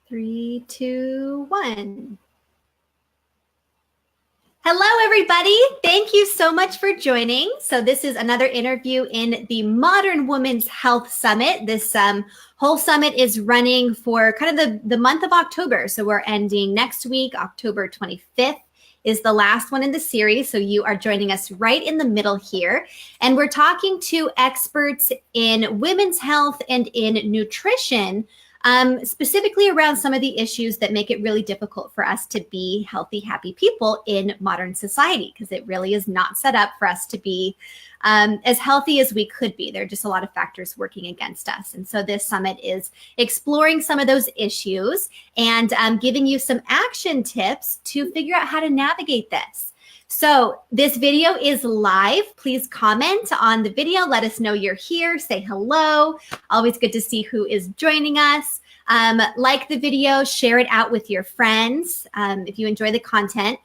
3, 2, 1. Hello, everybody. Thank you so much for joining. So this is another interview in the Modern Women's Health Summit. This whole summit is running for kind of the month of October. So we're ending next week, October 25th. Is the last one in the series. So you are joining us right in the middle here. And we're talking to experts in women's health and in nutrition, specifically around some of the issues that make it really difficult for us to be healthy, happy people in modern society, because it really is not set up for us to be as healthy as we could be. There are just a lot of factors working against us. And so this summit is exploring some of those issues and giving you some action tips to figure out how to navigate this. So this video is live. Please comment on the video. Let us know you're here. Say hello. Always good to see who is joining us. Like the video, share it out with your friends if you enjoy the content.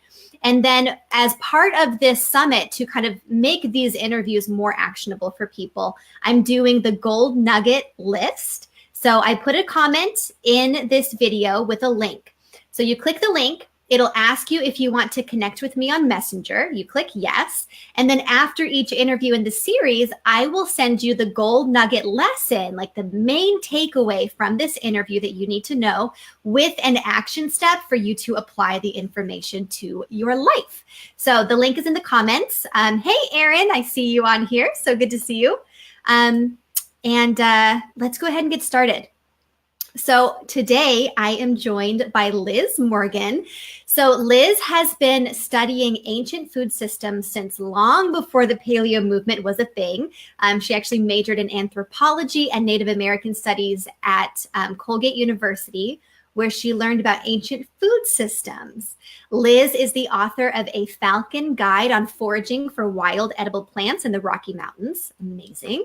And then as part of this summit, to kind of make these interviews more actionable for people, I'm doing the gold nugget list. So I put a comment in this video with a link. So you click the link. It'll ask you if you want to connect with me on Messenger. You click yes. And then after each interview in the series, I will send you the gold nugget lesson, like the main takeaway from this interview that you need to know, with an action step for you to apply the information to your life. So the link is in the comments. Hey, Erin, I see you on here. So good to see you. Let's go ahead and get started. So today I am joined by Liz Morgan. So Liz has been studying ancient food systems since long before the paleo movement was a thing. She actually majored in anthropology and Native American studies at Colgate University, where she learned about ancient food systems. Liz is the author of A Falcon Guide on Foraging for Wild Edible Plants in the Rocky Mountains. Amazing.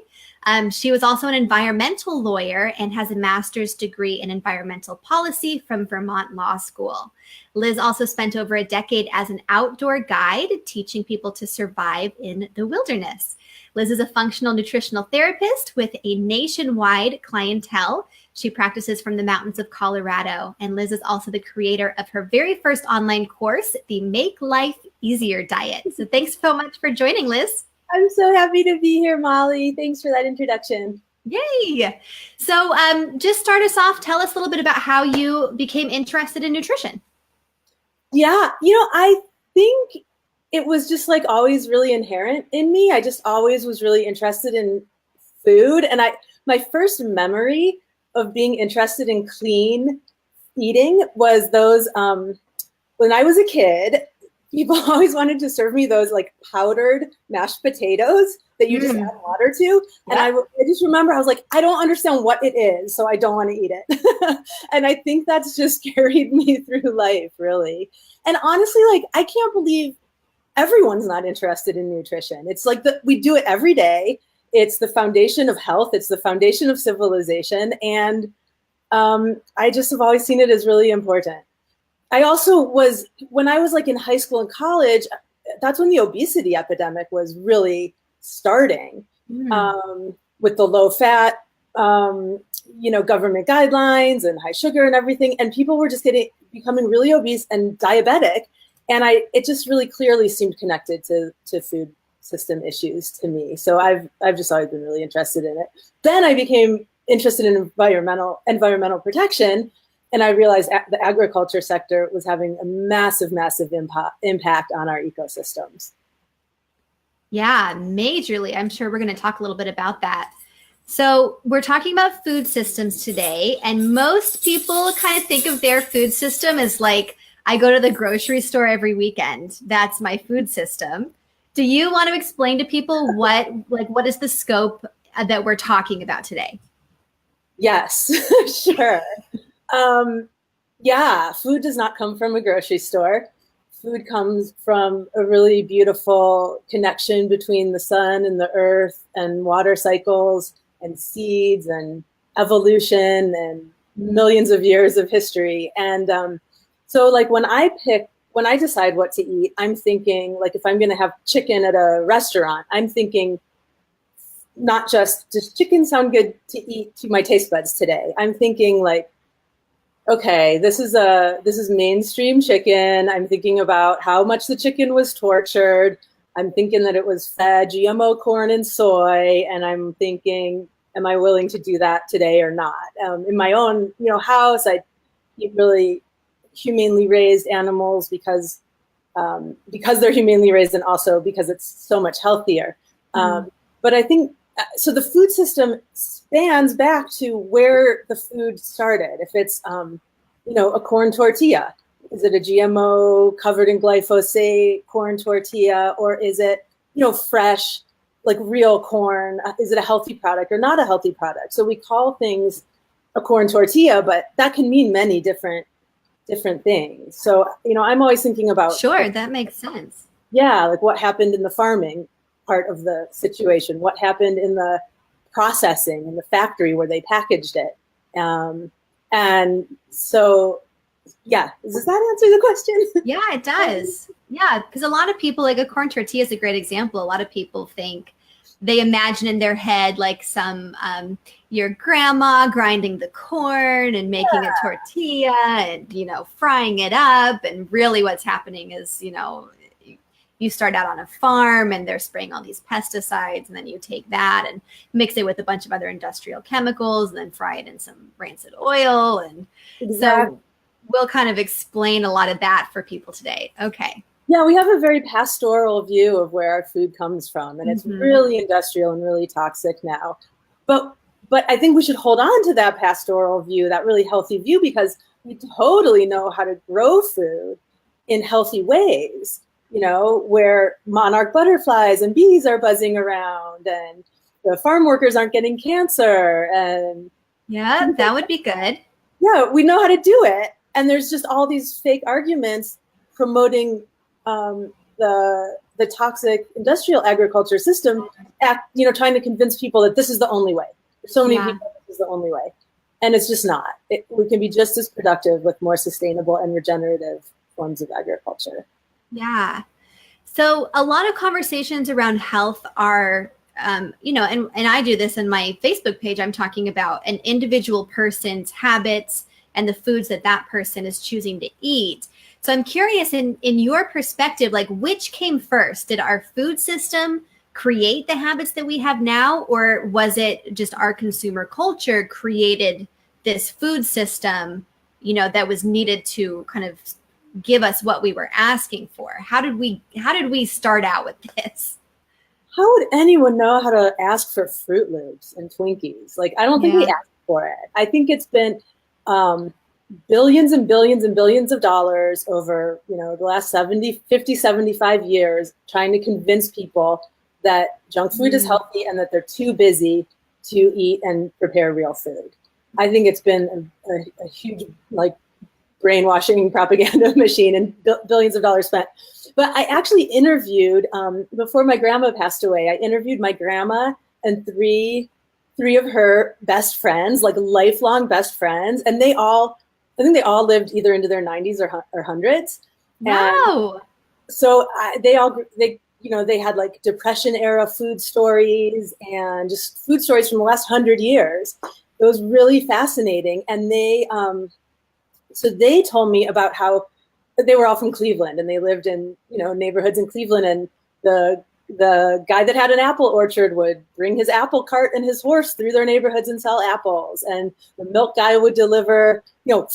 She was also an environmental lawyer and has a master's degree in environmental policy from Vermont Law School. Liz also spent over a decade as an outdoor guide, teaching people to survive in the wilderness. Liz is a functional nutritional therapist with a nationwide clientele. She practices from the mountains of Colorado, and Liz is also the creator of her very first online course, the Make Life Easier Diet. So thanks so much for joining, Liz. I'm so happy to be here, Molly. Thanks for that introduction. Yay. So just start us off. Tell us a little bit about how you became interested in nutrition. Yeah, I think it was just like always really inherent in me. I just always was really interested in food. And my first memory of being interested in clean eating was those, when I was a kid, people always wanted to serve me those like powdered mashed potatoes that you just add water to. And I just remember I was like, I don't understand what it is, so I don't want to eat it. And I think that's just carried me through life, really. And honestly, like, I can't believe everyone's not interested in nutrition. It's like we do it every day. It's the foundation of health. It's the foundation of civilization. And I just have always seen it as really important. I also when I was like in high school and college, that's when the obesity epidemic was really starting with the low fat, government guidelines and high sugar and everything. And people were just becoming really obese and diabetic. And it just really clearly seemed connected to food system issues to me. So I've just always been really interested in it. Then I became interested in environmental protection. And I realized the agriculture sector was having a massive, massive impact on our ecosystems. Yeah, majorly. I'm sure we're going to talk a little bit about that. So we're talking about food systems today, and most people kind of think of their food system as like, I go to the grocery store every weekend. That's my food system. Do you want to explain to people what is the scope that we're talking about today? Yes, sure. Food does not come from a grocery store. Food comes from a really beautiful connection between the sun and the earth and water cycles and seeds and evolution and millions of years of history. And so like when I decide what to eat, I'm thinking, like, if I'm going to have chicken at a restaurant, I'm thinking not just, does chicken sound good to eat to my taste buds today? I'm thinking, like, okay, this is mainstream chicken. I'm thinking about how much the chicken was tortured. I'm thinking that it was fed GMO corn and soy, and I'm thinking, am I willing to do that today or not? In my own, house, I eat really humanely raised animals because they're humanely raised, and also because it's so much healthier. But I think so. The food system spans back to where the food started. If it's a corn tortilla, is it a GMO covered in glyphosate corn tortilla, or is it fresh, like real corn? Is it a healthy product or not a healthy product? So we call things a corn tortilla, but that can mean many different things. So I'm always thinking about, Sure, that makes sense. yeah, like what happened in the farming part of the situation, what happened in the processing in the factory where they packaged it. And so, yeah, does that answer the question? Yeah, it does. Yeah, because a lot of people, like a corn tortilla is a great example. A lot of people think, they imagine in their head like some your grandma grinding the corn and making a tortilla and frying it up, and really what's happening is you start out on a farm and they're spraying all these pesticides, and then you take that and mix it with a bunch of other industrial chemicals and then fry it in some rancid oil. And so we'll kind of explain a lot of that for people today. Okay. Yeah, we have a very pastoral view of where our food comes from, and it's really industrial and really toxic now. But I think we should hold on to that pastoral view, that really healthy view, because we totally know how to grow food in healthy ways, where monarch butterflies and bees are buzzing around and the farm workers aren't getting cancer. And yeah, that would be good. Yeah, we know how to do it. And there's just all these fake arguments promoting the toxic industrial agriculture system, trying to convince people that this is the only way. There's so many people, this is the only way. And it's just not. We can be just as productive with more sustainable and regenerative forms of agriculture. Yeah. So a lot of conversations around health are, and I do this in my Facebook page. I'm talking about an individual person's habits and the foods that person is choosing to eat. So I'm curious, in your perspective, like, which came first? Did our food system create the habits that we have now, or was it just our consumer culture created this food system, that was needed to kind of give us what we were asking for? How did we start out with this? How would anyone know how to ask for Fruit Loops and Twinkies? Like, I don't think we asked for it. I think it's been billions and billions and billions of dollars over, the last 50, 75 years, trying to convince people that junk food is healthy and that they're too busy to eat and prepare real food. I think it's been a huge, brainwashing propaganda machine, and billions of dollars spent. But I actually interviewed, before my grandma passed away, I interviewed my grandma and three of her best friends, like lifelong best friends. And I think they all lived either into their 90s or hundreds. Wow. And so they had like Depression era food stories and just food stories from the last 100 years. It was really fascinating. And so they told me about how they were all from Cleveland, and they lived in, neighborhoods in Cleveland. And the guy that had an apple orchard would bring his apple cart and his horse through their neighborhoods and sell apples. And the milk guy would deliver,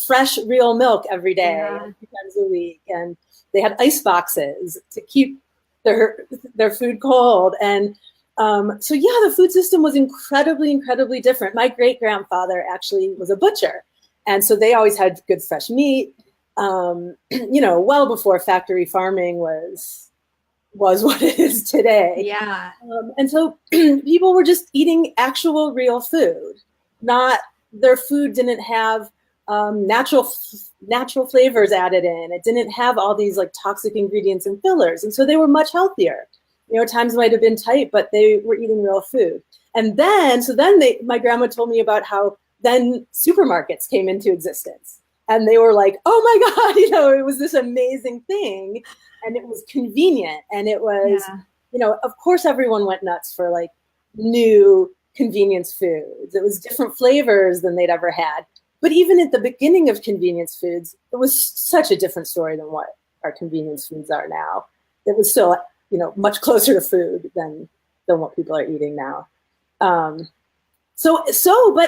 fresh, real milk every day, 3 times a week. And they had ice boxes to keep their food cold. And so, the food system was incredibly, incredibly different. My great-grandfather actually was a butcher. And so they always had good fresh meat, well before factory farming was what it is today. Yeah. And so people were just eating actual real food. Their food didn't have natural flavors added in. It didn't have all these like toxic ingredients and fillers. And so they were much healthier. Times might have been tight, but they were eating real food. And then my grandma told me about how then supermarkets came into existence. And they were like, oh my God, it was this amazing thing. And it was convenient. And it was, of course, everyone went nuts for like new convenience foods. It was different flavors than they'd ever had. But even at the beginning of convenience foods, it was such a different story than what our convenience foods are now. It was still, much closer to food than what people are eating now. But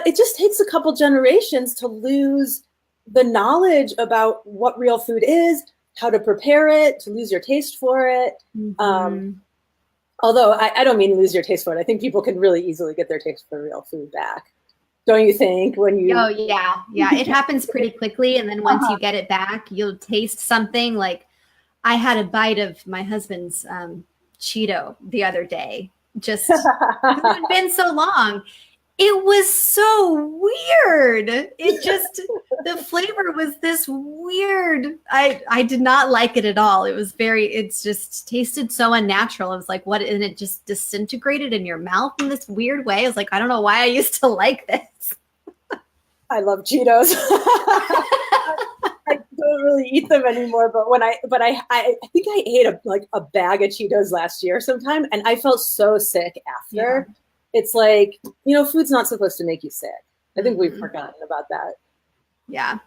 it just takes a couple generations to lose the knowledge about what real food is, how to prepare it, to lose your taste for it. Although I don't mean lose your taste for it. I think people can really easily get their taste for real food back. Don't you think? Oh, yeah. It happens pretty quickly. And then once you get it back, you'll taste something. Like I had a bite of my husband's Cheeto the other day. Just it had been so long. It was so weird. It just, the flavor was this weird. I did not like it at all. It just tasted so unnatural. I was like, what? And it just disintegrated in your mouth in this weird way. I was like, I don't know why I used to like this. I love Cheetos. I don't really eat them anymore, but I think I ate a bag of Cheetos last year sometime, and I felt so sick after. Yeah. It's like, food's not supposed to make you sick. I think we've forgotten about that. Yeah.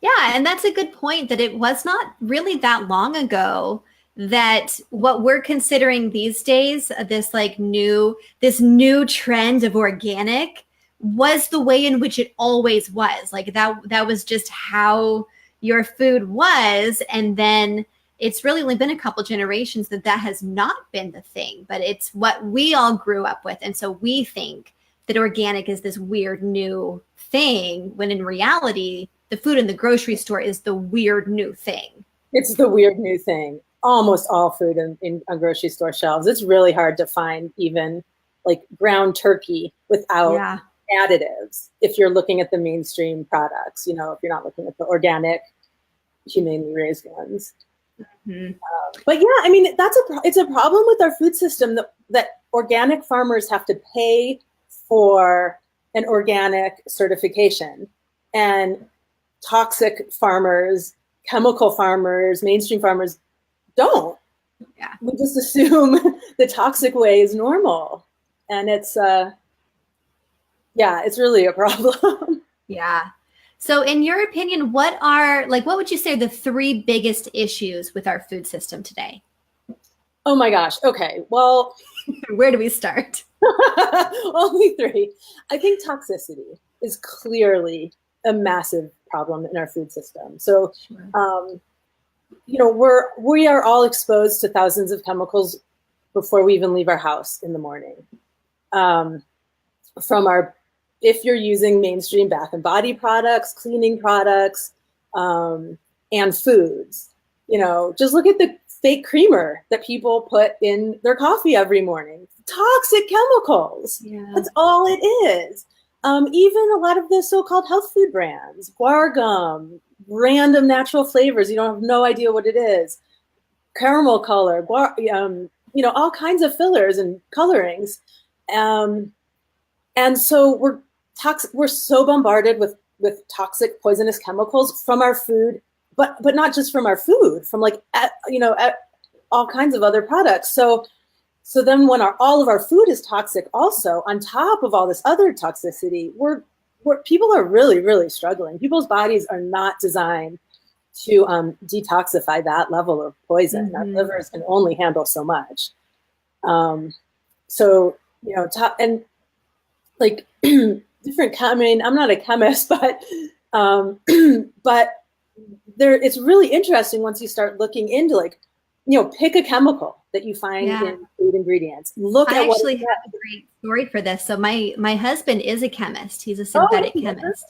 Yeah. And that's a good point, that it was not really that long ago that what we're considering these days, this new trend of organic, was the way in which it always was. Like that was just how your food was. And then it's really only been a couple generations that has not been the thing, but it's what we all grew up with. And so we think that organic is this weird new thing, when in reality, the food in the grocery store is the weird new thing. It's the weird new thing. Almost all food on grocery store shelves. It's really hard to find even like ground turkey without additives. If you're looking at the mainstream products, if you're not looking at the organic, humanely raised ones. But yeah, I mean, it's a problem with our food system that organic farmers have to pay for an organic certification, and toxic farmers, chemical farmers, mainstream farmers don't. Yeah. We just assume the toxic way is normal, and it's really a problem. Yeah. So in your opinion, what would you say are the 3 biggest issues with our food system today? Oh my gosh. Okay. Well, where do we start? Only 3. I think toxicity is clearly a massive problem in our food system. So, we are all exposed to thousands of chemicals before we even leave our house in the morning. If you're using mainstream bath and body products, cleaning products, and foods, just look at the fake creamer that people put in their coffee every morning. Toxic chemicals. Yeah. That's all it is. Even a lot of the so-called health food brands, guar gum, random natural flavors, you don't have no idea what it is. Caramel color, all kinds of fillers and colorings. And so we're so bombarded with toxic, poisonous chemicals from our food, but not just from our food, from all kinds of other products. So then when all of our food is toxic also, on top of all this other toxicity, people are really, really struggling. People's bodies are not designed to detoxify that level of poison. Mm-hmm. Our livers can only handle so much. I mean, I'm not a chemist, but it's really interesting once you start looking into pick a chemical that you find in food ingredients. I actually have a great story for this. So my husband is a chemist. He's a synthetic chemist.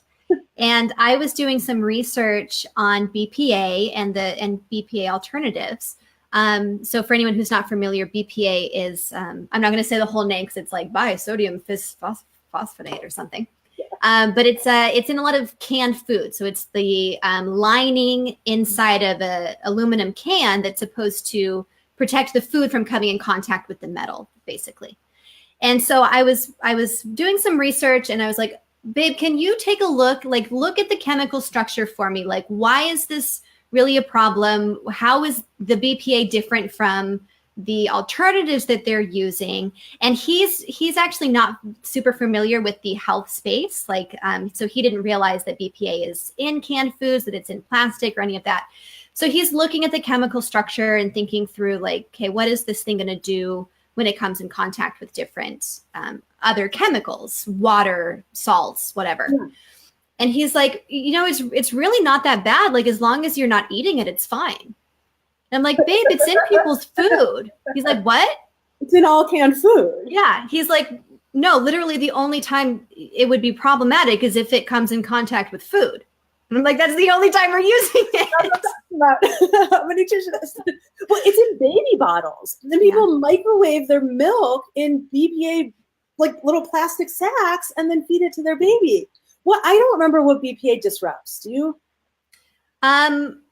And I was doing some research on BPA and BPA alternatives. So for anyone who's not familiar, BPA is, I'm not going to say the whole name because it's like bisodium phosphonate or something. But it's in a lot of canned food. So it's the lining inside of a aluminum can that's supposed to protect the food from coming in contact with the metal, basically. And so I was doing some research, and I was like, babe, can you take a look at the chemical structure for me? Like, why is this really a problem? How is the BPA different from the alternatives that they're using. And he's actually not super familiar with the health space. Like, so he didn't realize that BPA is in canned foods, that it's in plastic or any of that. So he's looking at the chemical structure and thinking through like, okay, what is this thing going to do when it comes in contact with different other chemicals, water, salts, whatever. Yeah. And he's like, it's really not that bad. Like, as long as you're not eating it, it's fine. And I'm like, babe, it's in people's food. He's like, what? It's in all canned food. Yeah. He's like, no, literally the only time it would be problematic is if it comes in contact with food. And I'm like, that's the only time we're using it. I'm a nutritionist. Well, it's in baby bottles. And then people microwave their milk in BPA, like little plastic sacks, and then feed it to their baby. Well, I don't remember what BPA disrupts. Do you? I'm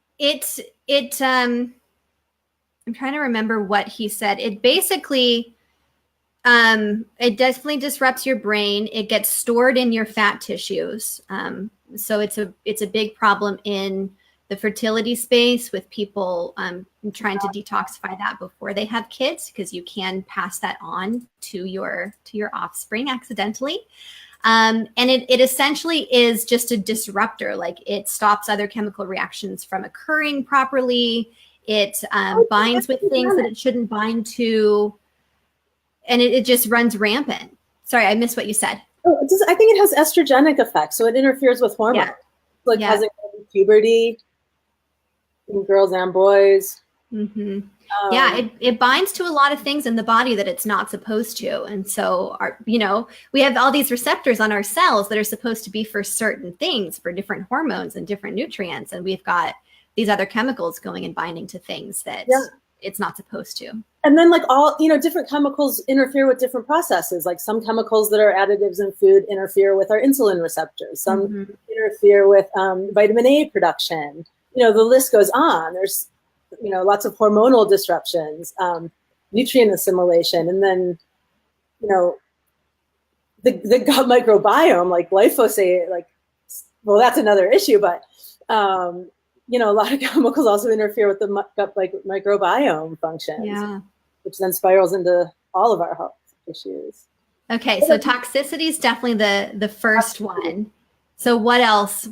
trying to remember what he said. It basically, it definitely disrupts your brain. It gets stored in your fat tissues. So it's a big problem in the fertility space with people trying to detoxify that before they have kids, because you can pass that on to your offspring accidentally. And it essentially is just a disruptor. Like, it stops other chemical reactions from occurring properly. It binds with things that it shouldn't bind to, and it just runs rampant. Sorry, I missed what you said. Oh, I think it has estrogenic effects, so it interferes with hormones, like causing puberty in girls and boys. Mm-hmm. It binds to a lot of things in the body that it's not supposed to. And so, we have all these receptors on our cells that are supposed to be for certain things, for different hormones and different nutrients. And we've got these other chemicals going and binding to things that it's not supposed to. And then like all, different chemicals interfere with different processes. Like some chemicals that are additives in food interfere with our insulin receptors. Some interfere with vitamin A production. The list goes on. There's, lots of hormonal disruptions, nutrient assimilation, and then, the gut microbiome, like glyphosate, that's another issue, but, a lot of chemicals also interfere with the gut microbiome functions, which then spirals into all of our health issues. Okay, so toxicity is definitely the first one. So what else?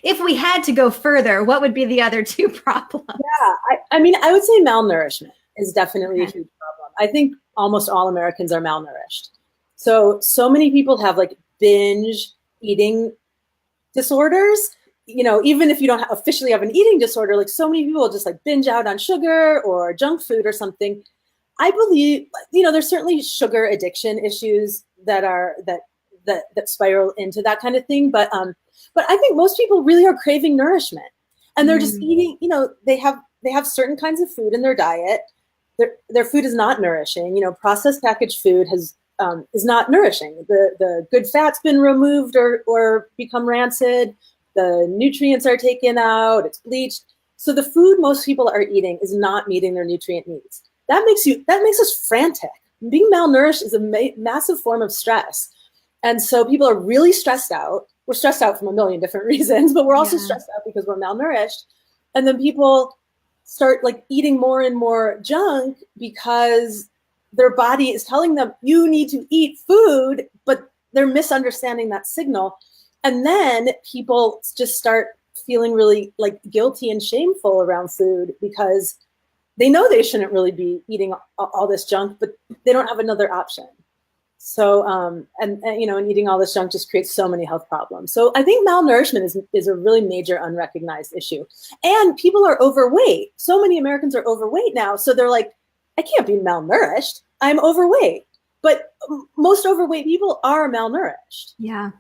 If we had to go further, what would be the other two problems? Yeah, I would say malnourishment is definitely a huge problem. I think almost all Americans are malnourished. So many people have like binge eating disorders. Even if you don't officially have an eating disorder, like so many people just like binge out on sugar or junk food or something. I believe, there's certainly sugar addiction issues that spiral into that kind of thing. But I think most people really are craving nourishment, and they're just eating, they have certain kinds of food in their diet. Their food is not nourishing. Processed packaged food is not nourishing. The good fat's been removed or become rancid. The nutrients are taken out, it's bleached. So the food most people are eating is not meeting their nutrient needs. That makes us frantic. Being malnourished is a massive form of stress. And so people are really stressed out. We're stressed out from a million different reasons, but we're also stressed out because we're malnourished. And then people start like eating more and more junk because their body is telling them, you need to eat food, but they're misunderstanding that signal. And then people just start feeling really like guilty and shameful around food because they know they shouldn't really be eating all this junk, but they don't have another option. So, and eating all this junk just creates so many health problems. So I think malnourishment is a really major unrecognized issue. And people are overweight. So many Americans are overweight now. So they're like, I can't be malnourished. I'm overweight. But most overweight people are malnourished. Yeah.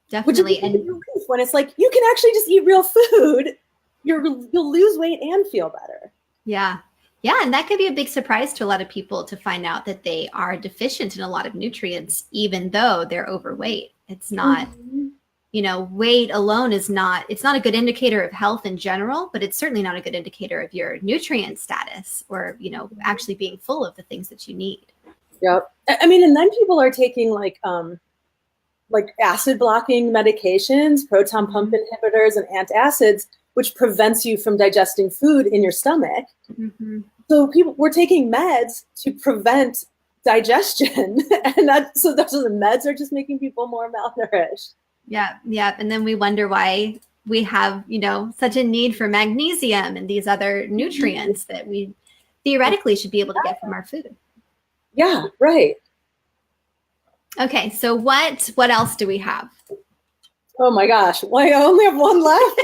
Definitely. And when it's like, you can actually just eat real food, you'll lose weight and feel better. Yeah. Yeah. And that could be a big surprise to a lot of people to find out that they are deficient in a lot of nutrients, even though they're overweight. It's not, weight alone it's not a good indicator of health in general, but it's certainly not a good indicator of your nutrient status or, actually being full of the things that you need. Yeah. And then people are taking like acid blocking medications, proton pump inhibitors and antacids which prevents you from digesting food in your stomach. Mm-hmm. So we're taking meds to prevent digestion, and so the meds are just making people more malnourished. Yeah, yeah. And then we wonder why we have, such a need for magnesium and these other nutrients that we theoretically should be able to get from our food. Yeah, right. Okay, so what else do we have? Oh my gosh, why I only have one left?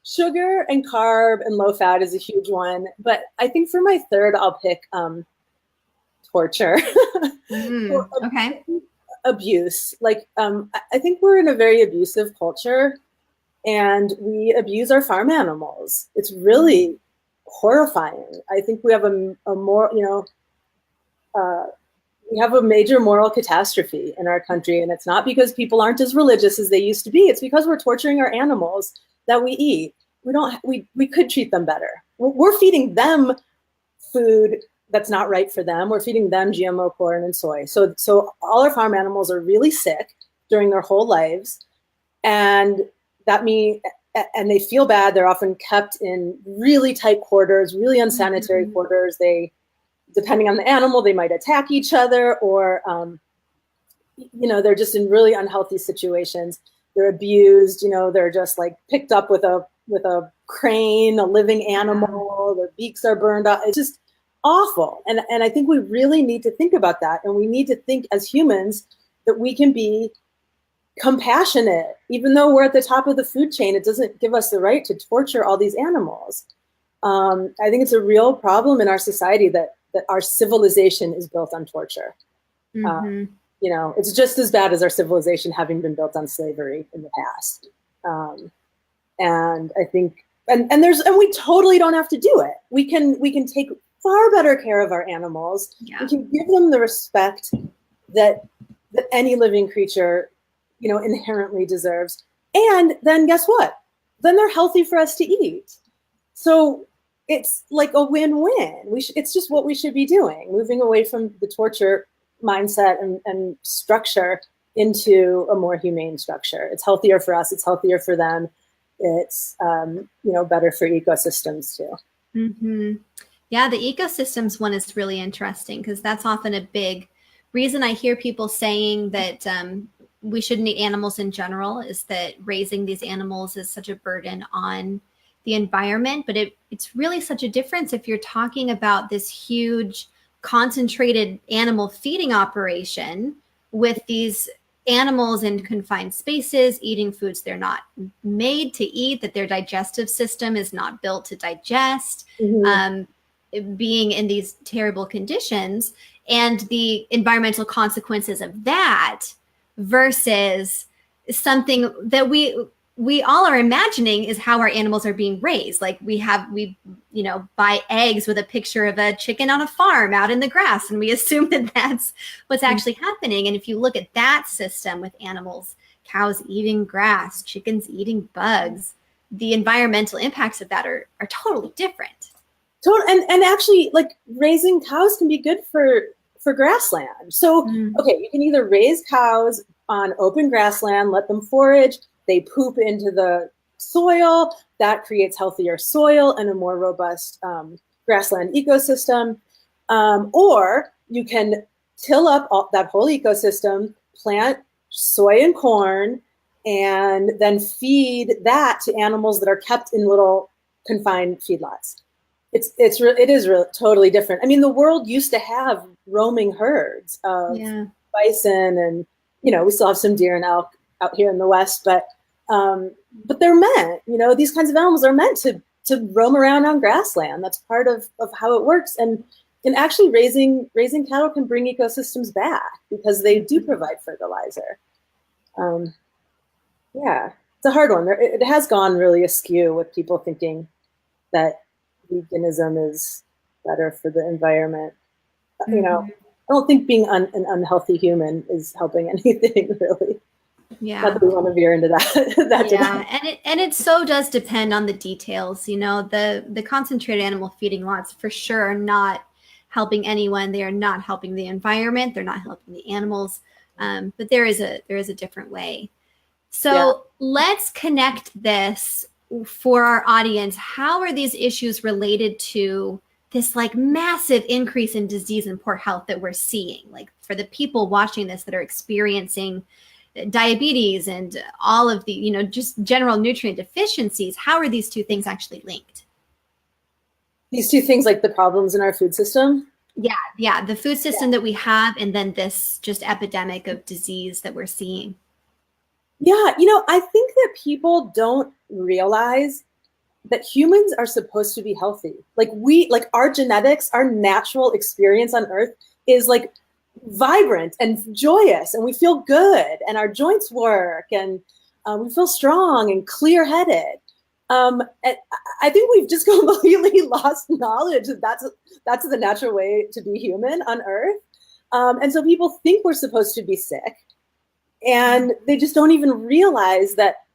Sugar and carb and low fat is a huge one, but I think for my third, I'll pick torture. Okay. Abuse. I think we're in a very abusive culture, and we abuse our farm animals. It's really horrifying. I think we have a more, we have a major moral catastrophe in our country, and it's not because people aren't as religious as they used to be. It's because we're torturing our animals that we eat. We could treat them better. We're feeding them food that's not right for them. We're feeding them GMO corn and soy. So all our farm animals are really sick during their whole lives, and and they feel bad. They're often kept in really tight quarters, really unsanitary quarters. Depending on the animal, they might attack each other, or they're just in really unhealthy situations. They're abused. They're just like picked up with a crane, a living animal. Their beaks are burned off. It's just awful. And I think we really need to think about that, and we need to think as humans that we can be compassionate. Even though we're at the top of the food chain, it doesn't give us the right to torture all these animals. I think it's a real problem in our society that our civilization is built on torture. It's just as bad as our civilization having been built on slavery in the past. And I think, and we totally don't have to do it. We can take far better care of our animals. Yeah. We can give them the respect that any living creature, inherently deserves. And then guess what? Then they're healthy for us to eat. So it's like a win-win. It's just what we should be doing, moving away from the torture mindset and structure into a more humane structure. It's healthier for us. It's healthier for them. It's better for ecosystems too. Mm-hmm. Yeah, the ecosystems one is really interesting because that's often a big reason I hear people saying that we shouldn't eat animals in general, is that raising these animals is such a burden on the environment. But it's really such a difference if you're talking about this huge concentrated animal feeding operation with these animals in confined spaces, eating foods they're not made to eat, that their digestive system is not built to digest, being in these terrible conditions, and the environmental consequences of that versus something that we all are imagining is how our animals are being raised. Like we buy eggs with a picture of a chicken on a farm out in the grass, and we assume that that's what's actually happening. And if you look at that system with animals, cows eating grass, chickens eating bugs, the environmental impacts of that are totally different. And actually, like, raising cows can be good for grassland. So, okay, you can either raise cows on open grassland, let them forage, they poop into the soil, that creates healthier soil and a more robust grassland ecosystem. Or you can till up that whole ecosystem, plant soy and corn, and then feed that to animals that are kept in little confined feedlots. It is totally different. I mean, the world used to have roaming herds of bison, and we still have some deer and elk out here in the West, but they're meant, these kinds of animals are meant to roam around on grassland. That's part of how it works. And actually raising cattle can bring ecosystems back because they do provide fertilizer. It's a hard one. It has gone really askew with people thinking that veganism is better for the environment. I don't think being an unhealthy human is helping anything really. Yeah. Not that we want to veer into that. And it so does depend on the details. The concentrated animal feeding lots for sure are not helping anyone. They are not helping the environment. They're not helping the animals. But there is a different way. So let's connect this for our audience. How are these issues related to this like massive increase in disease and poor health that we're seeing? Like for the people watching this that are experiencing diabetes and all of the, you know, just general nutrient deficiencies, how are these two things actually linked? These two things, like the problems in our food system? Yeah, the food system that we have, and then this just epidemic of disease that we're seeing. Yeah, I think that people don't realize that humans are supposed to be healthy. Like our genetics, our natural experience on Earth is like vibrant and joyous, and we feel good, and our joints work, and we feel strong and clear-headed. And I think we've just completely lost knowledge that that's the natural way to be human on Earth. And so people think we're supposed to be sick, and they just don't even realize that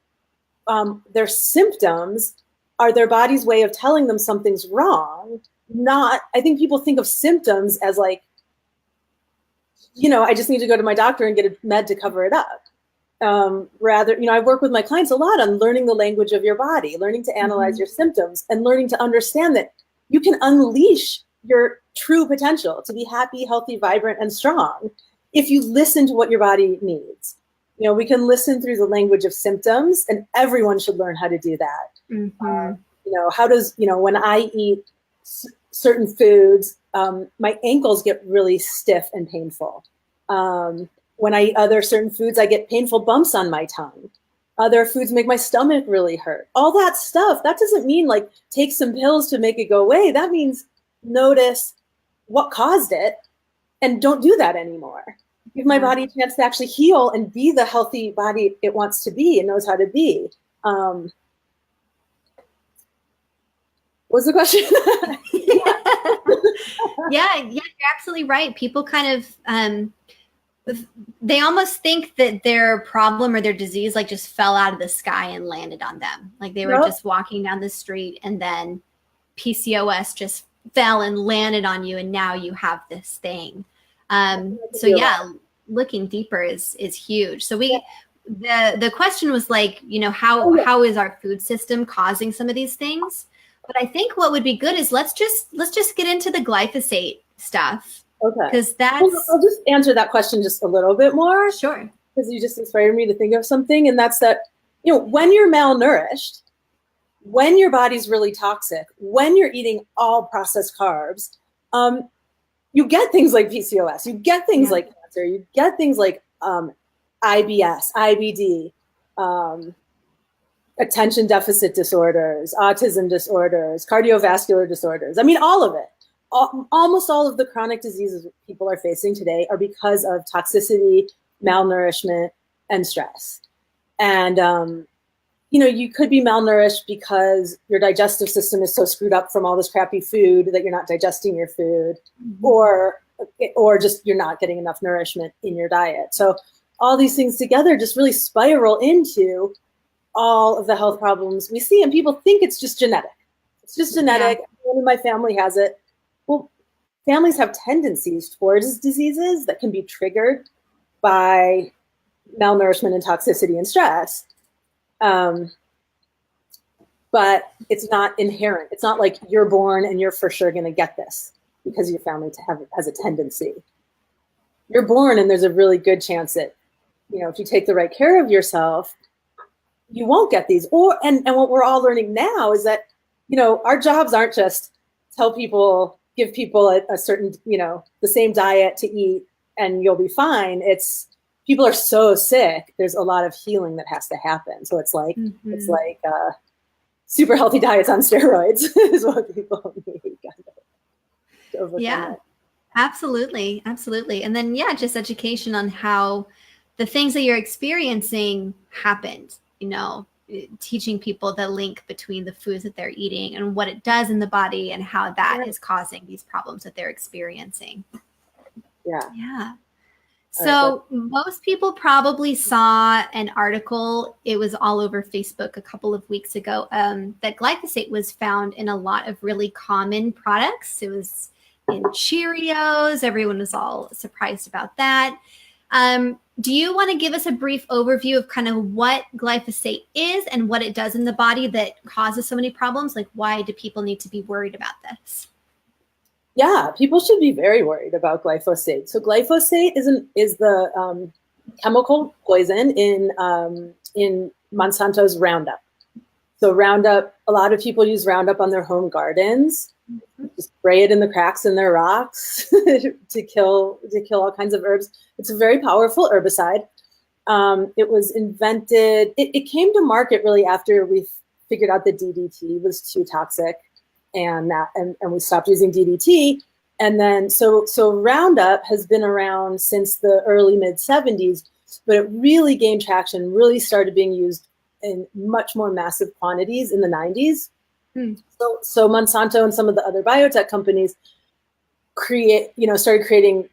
their symptoms are their body's way of telling them something's wrong. I think people think of symptoms as like, I just need to go to my doctor and get a med to cover it up. Rather, I work with my clients a lot on learning the language of your body, learning to analyze your symptoms, and learning to understand that you can unleash your true potential to be happy, healthy, vibrant, and strong if you listen to what your body needs. We can listen through the language of symptoms, and everyone should learn how to do that. When I eat certain foods, my ankles get really stiff and painful. When I eat other certain foods, I get painful bumps on my tongue. Other foods make my stomach really hurt. All that stuff, that doesn't mean like take some pills to make it go away. That means notice what caused it and don't do that anymore. Give my body a chance to actually heal and be the healthy body it wants to be and knows how to be. What's the question? Yeah, you're absolutely right. People kind of, they almost think that their problem or their disease like just fell out of the sky and landed on them. Like they were just walking down the street and then PCOS just fell and landed on you, and now you have this thing. So yeah, looking deeper is huge. So the question was like, how is our food system causing some of these things? But I think what would be good is let's just get into the glyphosate stuff. Okay. Because I'll just answer that question just a little bit more. Sure. Because you just inspired me to think of something, and that's that, when you're malnourished, when your body's really toxic, when you're eating all processed carbs, you get things like PCOS, you get things like cancer, you get things like IBS, IBD, attention deficit disorders, autism disorders, cardiovascular disorders. I mean, all of it. Almost all of the chronic diseases people are facing today are because of toxicity, malnourishment, and stress. And, you could be malnourished because your digestive system is so screwed up from all this crappy food that you're not digesting your food, or just you're not getting enough nourishment in your diet. So all these things together just really spiral into all of the health problems we see. And people think it's just genetic. It's just genetic. Everyone in my family has it. Well, families have tendencies towards diseases that can be triggered by malnourishment and toxicity and stress. But it's not inherent. It's not like you're born and you're for sure going to get this because your family has a tendency. You're born and there's a really good chance that, if you take the right care of yourself, you won't get these. And what we're all learning now is that, our jobs aren't just give people a certain, the same diet to eat and you'll be fine. It's people are so sick. There's a lot of healing that has to happen. So it's like, super healthy diets on steroids is what people need. Yeah, absolutely. Absolutely. And then, just education on how the things that you're experiencing happened, teaching people the link between the foods that they're eating and what it does in the body and how that is causing these problems that they're experiencing. Yeah. So most people probably saw an article, it was all over Facebook a couple of weeks ago, that glyphosate was found in a lot of really common products. It was in Cheerios. Everyone was all surprised about that. do you want to give us a brief overview of kind of what glyphosate is and what it does in the body that causes so many problems? Like, why do people need to be worried about this? Yeah, people should be very worried about glyphosate. So glyphosate is the chemical poison in Monsanto's Roundup. So Roundup, a lot of people use Roundup on their home gardens. Just spray it in the cracks in their rocks to kill all kinds of herbs. It's a very powerful herbicide. It was invented. It came to market really after we figured out that DDT was too toxic, and we stopped using DDT. And then so Roundup has been around since the early mid 70s, but it really gained traction. Really started being used in much more massive quantities in the 90s. So Monsanto and some of the other biotech companies started creating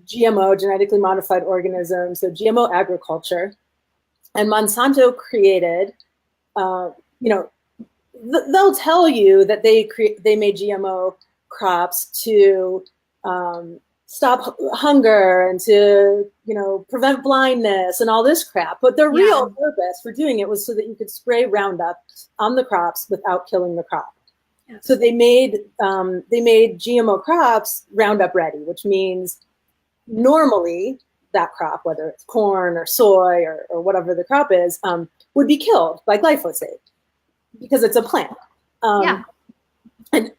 GMO, genetically modified organisms, so GMO agriculture. And Monsanto created, they'll tell you that they made GMO crops to stop hunger and to, prevent blindness and all this crap. But the real purpose for doing it was so that you could spray Roundup on the crops without killing the crop. Yeah. So they made GMO crops Roundup ready, which means normally that crop, whether it's corn or soy or whatever the crop is, would be killed by glyphosate because it's a plant. And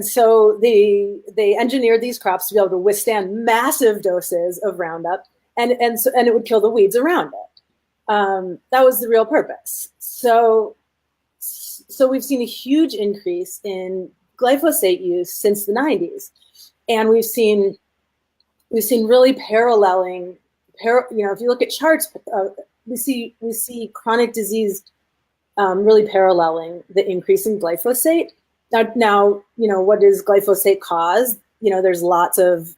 so they engineered these crops to be able to withstand massive doses of Roundup, and it would kill the weeds around it. That was the real purpose. So we've seen a huge increase in glyphosate use since the 90s, and we've seen really paralleling. If you look at charts, we see chronic disease really paralleling the increase in glyphosate. Now, what does glyphosate cause? There's lots of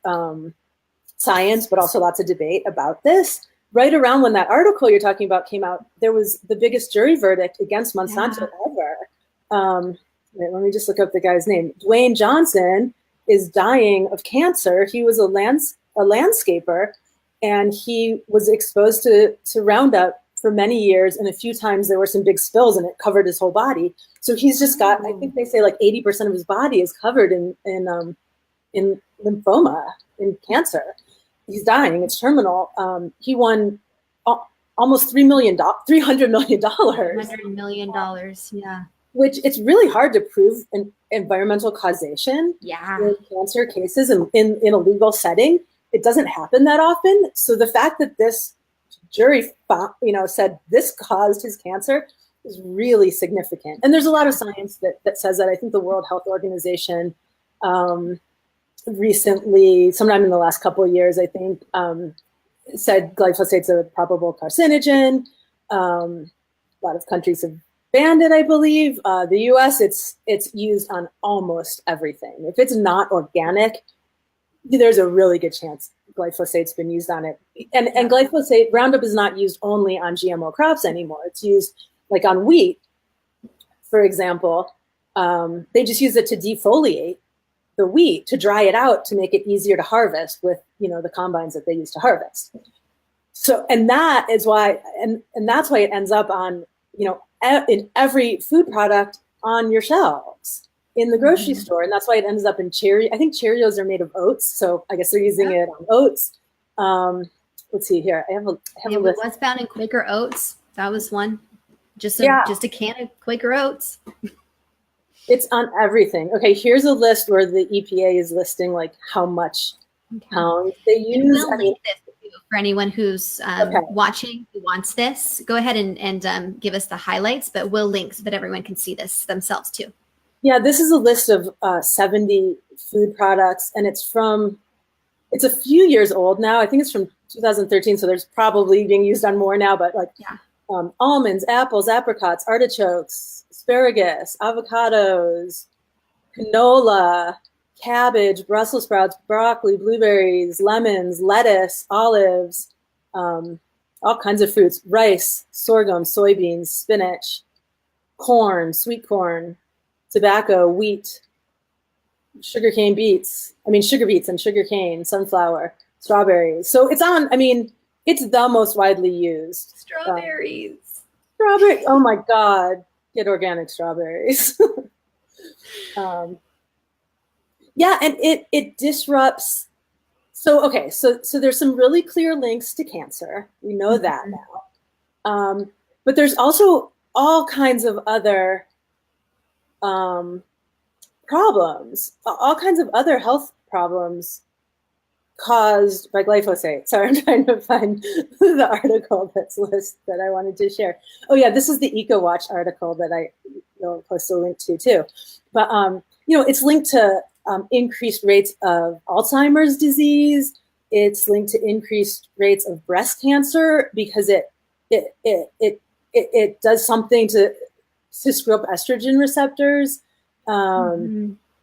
science, but also lots of debate about this. Right around when that article you're talking about came out, there was the biggest jury verdict against Monsanto ever. Let me just look up the guy's name. Dwayne Johnson is dying of cancer. He was a landscaper, and he was exposed to Roundup for many years, and a few times there were some big spills and it covered his whole body. So he's just got, I think they say like 80% of his body is covered in lymphoma, in cancer. He's dying, it's terminal. He won almost $300 million. $100 million, yeah. Which it's really hard to prove an environmental causation in cancer cases in a legal setting. It doesn't happen that often. So the fact that this jury said this caused his cancer is really significant. And there's a lot of science that says that. I think the World Health Organization recently, sometime in the last couple of years, I think, said glyphosate's a probable carcinogen. A lot of countries have banned it, I believe. The US, it's used on almost everything. If it's not organic, there's a really good chance glyphosate's been used on it. And glyphosate, Roundup is not used only on GMO crops anymore. It's used like on wheat, for example. They just use it to defoliate the wheat, to dry it out, to make it easier to harvest with, the combines that they use to harvest. So, and that is why, and that's why it ends up on, in every food product on your shelves in the grocery store. And that's why it ends up in I think Cheerios are made of oats. So I guess they're using it on oats. Let's see here. I have a list. It was found in Quaker Oats. That was one. Just a can of Quaker Oats. It's on everything. Okay, here's a list where the EPA is listing like how much pounds they use. We'll link this for anyone who's watching who wants this. Go ahead and give us the highlights, but we'll link so that everyone can see this themselves too. Yeah, this is a list of 70 food products, and it's a few years old now. I think it's from 2013, so there's probably being used on more now, but almonds, apples, apricots, artichokes, asparagus, avocados, canola, cabbage, Brussels sprouts, broccoli, blueberries, lemons, lettuce, olives, all kinds of fruits, rice, sorghum, soybeans, spinach, corn, sweet corn, tobacco, wheat, sugar beets and sugarcane, sunflower, Strawberries. So it's on, I mean, it's the most widely used. Strawberries. Strawberry. Oh my God. Get organic strawberries. Yeah, and it disrupts. So, okay, so there's some really clear links to cancer. We know that now. But there's also all kinds of other problems, all kinds of other health problems caused by glyphosate. Sorry, I'm trying to find the article that I wanted to share. Oh yeah, this is the EcoWatch article that I will post a link to too. But it's linked to increased rates of Alzheimer's disease. It's linked to increased rates of breast cancer because it does something to screw up estrogen receptors.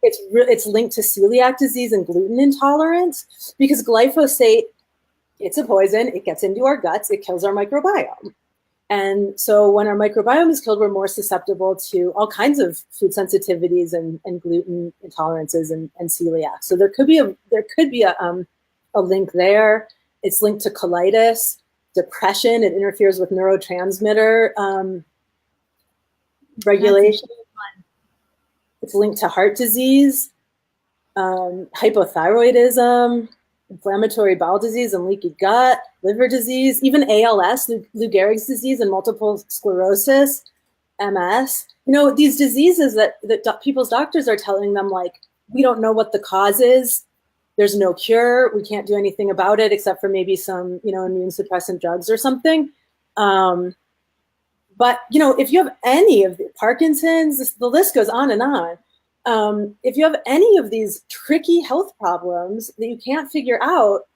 It's linked to celiac disease and gluten intolerance because glyphosate, it's a poison. It gets into our guts. It kills our microbiome. And so when our microbiome is killed, we're more susceptible to all kinds of food sensitivities and gluten intolerances and celiac. So there could be a link there. It's linked to colitis, depression. It interferes with neurotransmitter regulation. It's linked to heart disease, hypothyroidism, inflammatory bowel disease and leaky gut, liver disease, even ALS, Lou Gehrig's disease, and multiple sclerosis, MS. These diseases that people's doctors are telling them, like, we don't know what the cause is. There's no cure. We can't do anything about it except for maybe some, immune suppressant drugs or something. But, if you have any of the Parkinson's, the list goes on and on. If you have any of these tricky health problems that you can't figure out,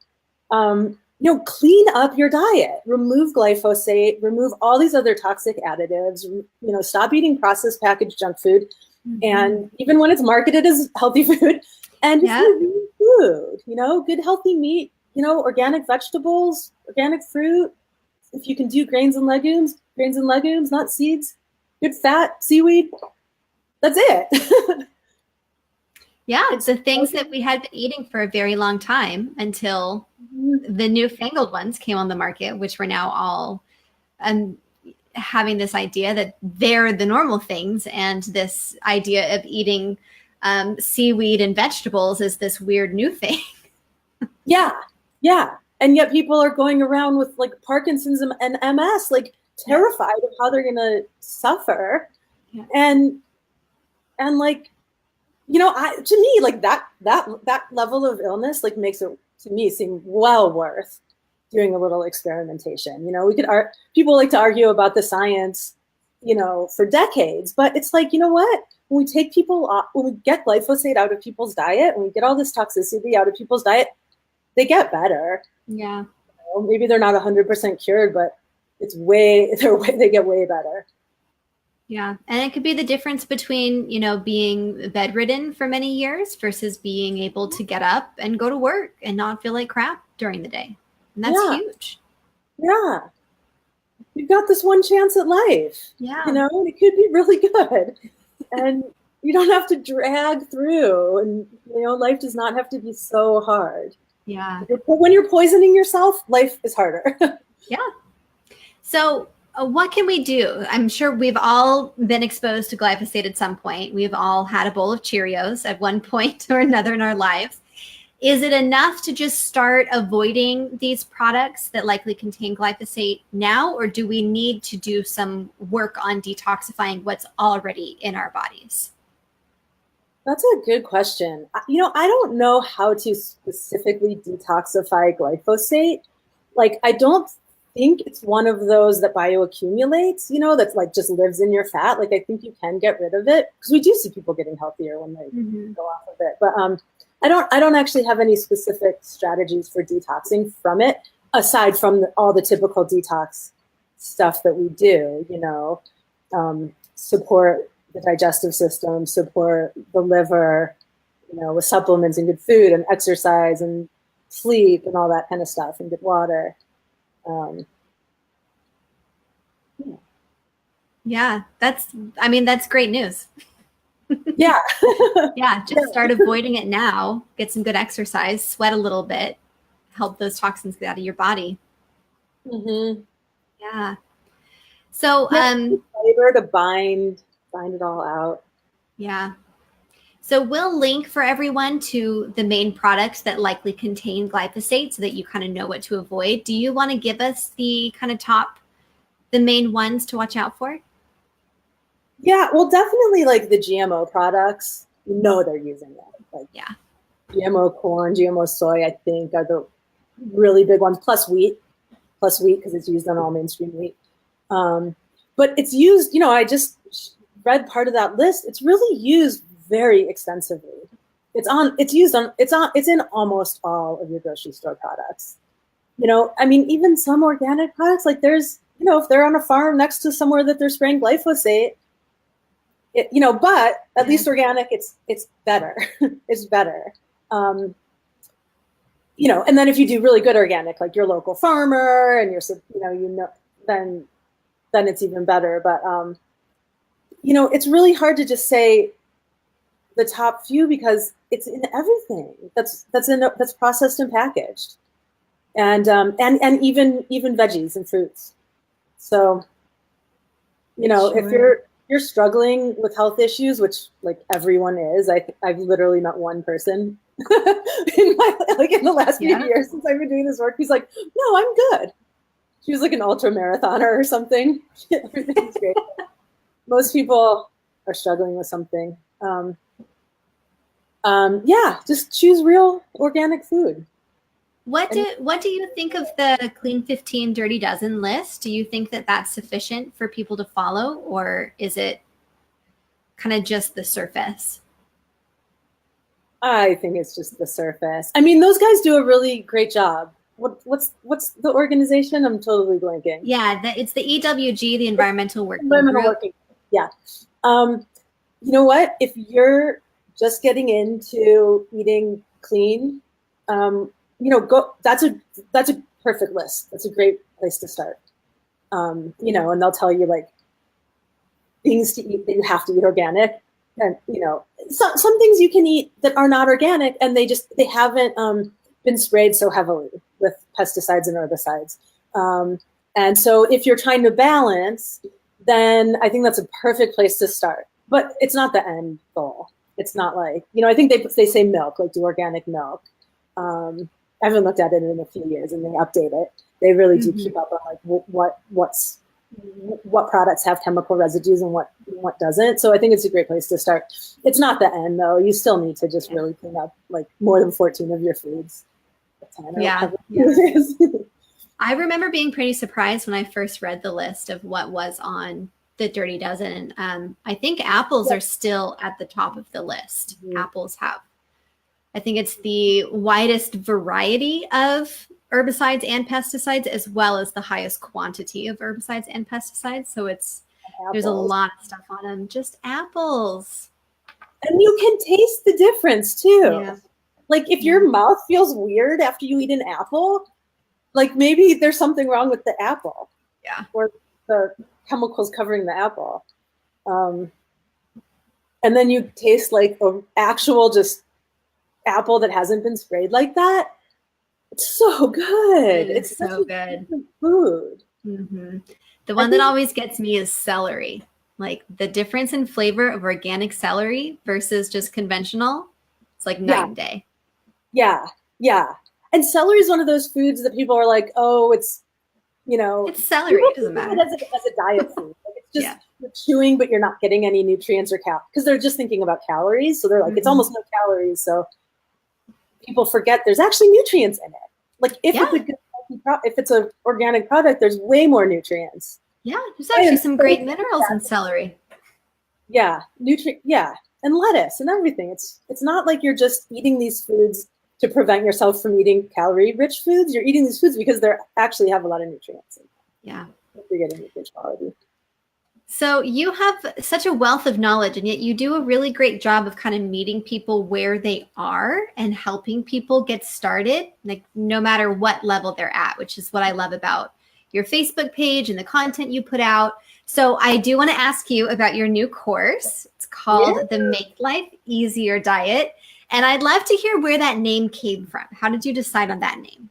clean up your diet, remove glyphosate, remove all these other toxic additives, stop eating processed packaged junk food. And even when it's marketed as healthy food, and just eat food, good healthy meat, organic vegetables, organic fruit. If you can do grains and legumes, not seeds, good fat, seaweed. That's it. Yeah, it's the things that we had been eating for a very long time until the newfangled ones came on the market, which we're now all having this idea that they're the normal things. And this idea of eating seaweed and vegetables is this weird new thing. Yeah. And yet people are going around with like Parkinson's and MS, like terrified of how they're going to suffer. Yeah. And like, to me, like that level of illness, like makes it to me seem well worth doing a little experimentation. People like to argue about the science, for decades, but it's like, what? When we take people off, when we get glyphosate out of people's diet, when we get all this toxicity out of people's diet, they get better. Yeah. Maybe they're not 100% cured, but they get way better. Yeah. And it could be the difference between, being bedridden for many years versus being able to get up and go to work and not feel like crap during the day. And that's huge. Yeah. You've got this one chance at life. Yeah. And it could be really good. And you don't have to drag through. And, life does not have to be so hard. Yeah. But when you're poisoning yourself, life is harder. Yeah. So what can we do? I'm sure we've all been exposed to glyphosate at some point. We've all had a bowl of Cheerios at one point or another in our lives. Is it enough to just start avoiding these products that likely contain glyphosate now, or do we need to do some work on detoxifying what's already in our bodies? That's a good question. I don't know how to specifically detoxify glyphosate. Like, I don't think it's one of those that bioaccumulates, that's like just lives in your fat. Like, I think you can get rid of it because we do see people getting healthier when they go off of it. But I don't actually have any specific strategies for detoxing from it, aside from all the typical detox stuff that we do, support the digestive system, support the liver, with supplements and good food and exercise and sleep and all that kind of stuff and good water. Yeah, that's great news. Yeah. Yeah, just start avoiding it now, get some good exercise, sweat a little bit, help those toxins get out of your body. Mm-hmm. Yeah. So, labor to bind it all out. Yeah. So we'll link for everyone to the main products that likely contain glyphosate so that you kind of know what to avoid. Do you want to give us the kind of the main ones to watch out for? Yeah, well, definitely like the GMO products, they're using them. Like yeah. GMO corn, GMO soy, I think are the really big ones, plus wheat because it's used on all mainstream wheat. But it's used, I just read part of that list. It's really used very extensively. It's in almost all of your grocery store products. I mean, even some organic products, like there's, if they're on a farm next to somewhere that they're spraying glyphosate, but at least organic, it's better. It's better. And then if you do really good organic, like your local farmer and then it's even better. But, it's really hard to just say the top few because it's in everything that's processed and packaged, and even veggies and fruits. So, sure. If you're struggling with health issues, which like everyone is, I've literally met one person in the last few years since I've been doing this work. He's like, no, I'm good. She was like an ultra marathoner or something. Everything's great. Most people are struggling with something. Just choose real organic food. What do you think of the Clean 15 Dirty Dozen list? Do you think that that's sufficient for people to follow, or is it kind of just the surface? I think it's just the surface. I mean, those guys do a really great job. What's the organization? I'm totally blanking. Yeah, it's the EWG, the Environmental Working Group. Yeah. You know what? If you're just getting into eating clean, that's a perfect list. That's a great place to start. And they'll tell you like things to eat that you have to eat organic, and some things you can eat that are not organic, and they haven't been sprayed so heavily with pesticides and herbicides. And so if you're trying to balance, then I think that's a perfect place to start. But it's not the end goal. It's not like, I think they say milk, like do organic milk. I haven't looked at it in a few years, and they update it. They really do keep up on like what products have chemical residues and what doesn't. So I think it's a great place to start. It's not the end though. You still need to just really clean up like more than 14 of your foods. Yeah. I remember being pretty surprised when I first read the list of what was on the Dirty Dozen. I think apples are still at the top of the list. Apples have, I think it's the widest variety of herbicides and pesticides, as well as the highest quantity of herbicides and pesticides. So there's a lot of stuff on them. Just apples. And you can taste the difference too. Yeah. Like if your mouth feels weird after you eat an apple, like maybe there's something wrong with the apple. Yeah. Or the chemicals covering the apple. And then you taste like an actual just apple that hasn't been sprayed like that. It's so good. It's so good. Food. Mm-hmm. The one that always gets me is celery. Like the difference in flavor of organic celery versus just conventional, it's like night and day. Yeah. Yeah. And celery is one of those foods that people are like, oh, it's, it's celery. It doesn't matter. As a diet food. Like it's just you're chewing, but you're not getting any nutrients or because they're just thinking about calories. So they're like, it's almost no calories. So people forget there's actually nutrients in it. Like if it's an organic product, there's way more nutrients. Yeah, there's actually some great minerals in celery. Yeah, and lettuce and everything. It's not like you're just eating these foods to prevent yourself from eating calorie-rich foods. You're eating these foods because they actually have a lot of nutrients in them. Yeah, you're getting good quality. So you have such a wealth of knowledge, and yet you do a really great job of kind of meeting people where they are and helping people get started, like no matter what level they're at, which is what I love about your Facebook page and the content you put out. So I do want to ask you about your new course. It's called the Make Life Easier Diet. And I'd love to hear where that name came from. How did you decide on that name?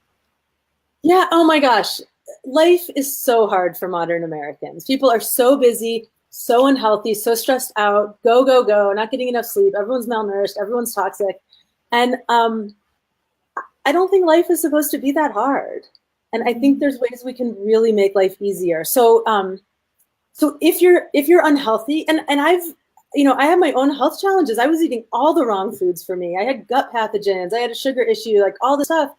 Yeah. Oh my gosh. Life is so hard for modern Americans. People are so busy, so unhealthy, so stressed out, go, go, go, not getting enough sleep. Everyone's malnourished. Everyone's toxic. And I don't think life is supposed to be that hard. And I think there's ways we can really make life easier. So, so if you're unhealthy, and I've, I have my own health challenges. I was eating all the wrong foods for me. I had gut pathogens. I had a sugar issue, like all this stuff.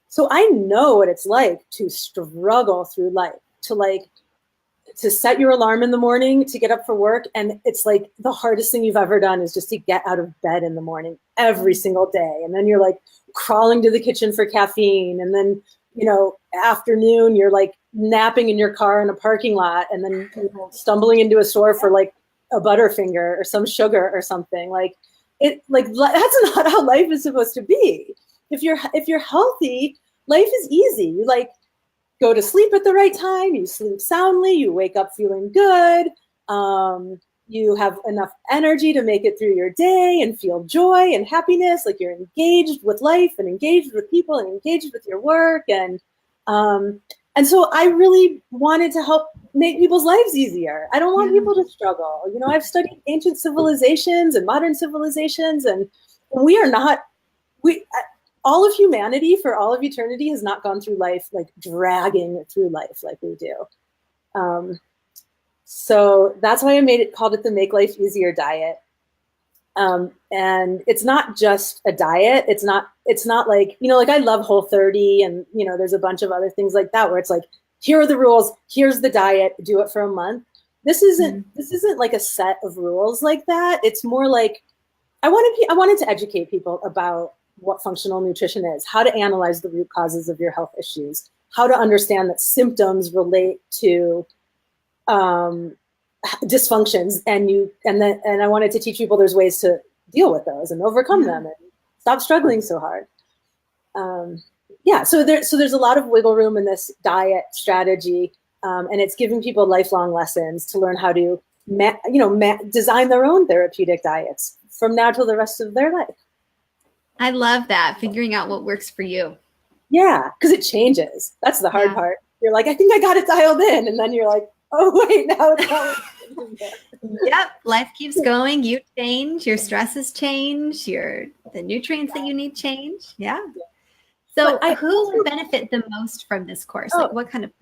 So I know what it's like to struggle through life, to set your alarm in the morning, to get up for work. And it's like the hardest thing you've ever done is just to get out of bed in the morning every single day. And then you're like crawling to the kitchen for caffeine. And then, afternoon, you're like napping in your car in a parking lot, and then stumbling into a store for like a Butterfinger or some sugar or something. Like that's not how life is supposed to be. If you're healthy, life is easy. You like go to sleep at the right time, you sleep soundly, you wake up feeling good, you have enough energy to make it through your day and feel joy and happiness, like you're engaged with life and engaged with people and engaged with your work. And so I really wanted to help make people's lives easier. I don't want people to struggle. I've studied ancient civilizations and modern civilizations, and we are not, all of humanity for all of eternity has not gone through life like dragging through life like we do. So that's why called it the Make Life Easier diet. And it's not just a diet. It's not like, like I love Whole30 and, there's a bunch of other things like that where it's like, here are the rules, here's the diet, do it for a month. This isn't like a set of rules like that. It's more like, I wanted to educate people about what functional nutrition is, how to analyze the root causes of your health issues, how to understand that symptoms relate to dysfunctions, and I wanted to teach people there's ways to deal with those and overcome them and stop struggling so hard. So there's a lot of wiggle room in this diet strategy, and it's giving people lifelong lessons to learn how to design their own therapeutic diets from now till the rest of their life. I love that, figuring out what works for you. Yeah, because it changes. That's the hard part. You're like, I think I got it dialed in, and then you're like, oh wait, now it's not. Yep, life keeps going. You change, your stresses change, the nutrients that you need change. Yeah. So who would benefit the most from this course? Like what kind of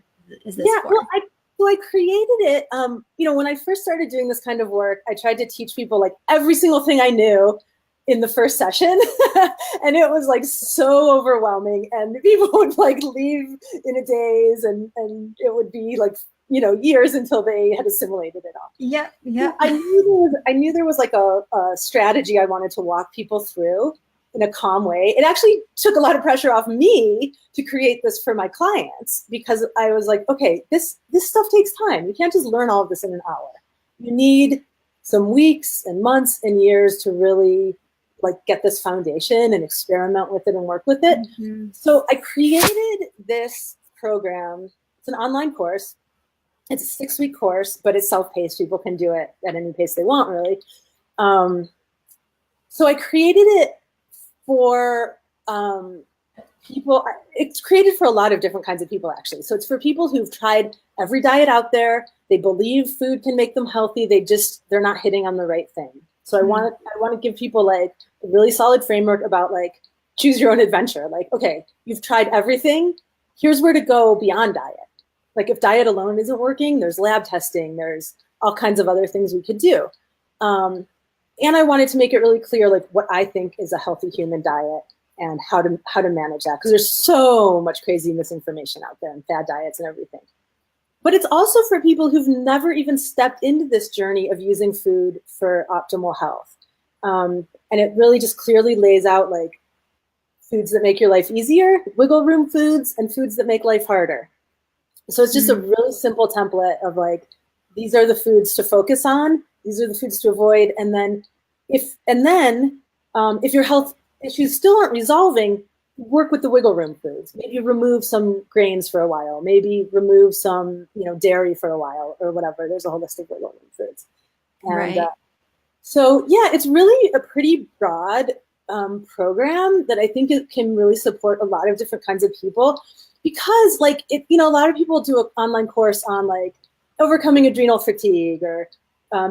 is this for? Well, I created it. When I first started doing this kind of work, I tried to teach people like every single thing I knew in the first session. And it was like so overwhelming, and people would like leave in a daze, and it would be like, years until they had assimilated it all. Yeah. Yeah. I knew there was like a strategy I wanted to walk people through in a calm way. It actually took a lot of pressure off me to create this for my clients, because I was like, okay, this stuff takes time. You can't just learn all of this in an hour. You need some weeks and months and years to really like get this foundation and experiment with it and work with it. Mm-hmm. So I created this program. It's an online course. It's a 6-week course, but it's self-paced. People can do it at any pace they want, really. So I created it for people. It's created for a lot of different kinds of people, actually. So it's for people who've tried every diet out there. They believe food can make them healthy. They're not hitting on the right thing. So I want to give people like a really solid framework about like choose your own adventure. Like, okay, you've tried everything. Here's where to go beyond diet. Like if diet alone isn't working, there's lab testing, there's all kinds of other things we could do. And I wanted to make it really clear, like what I think is a healthy human diet and how to manage that. Because there's so much crazy misinformation out there and fad diets and everything. But it's also for people who've never even stepped into this journey of using food for optimal health. And it really just clearly lays out like foods that make your life easier, wiggle room foods, and foods that make life harder. So it's just a really simple template of like, these are the foods to focus on, these are the foods to avoid, and then if your health issues still aren't resolving, work with the wiggle room foods. Maybe remove some grains for a while, maybe remove some dairy for a while or whatever. There's a whole list of wiggle room foods. And, right. So yeah, it's really a pretty broad program that I think it can really support a lot of different kinds of people, because like a lot of people do an online course on like overcoming adrenal fatigue or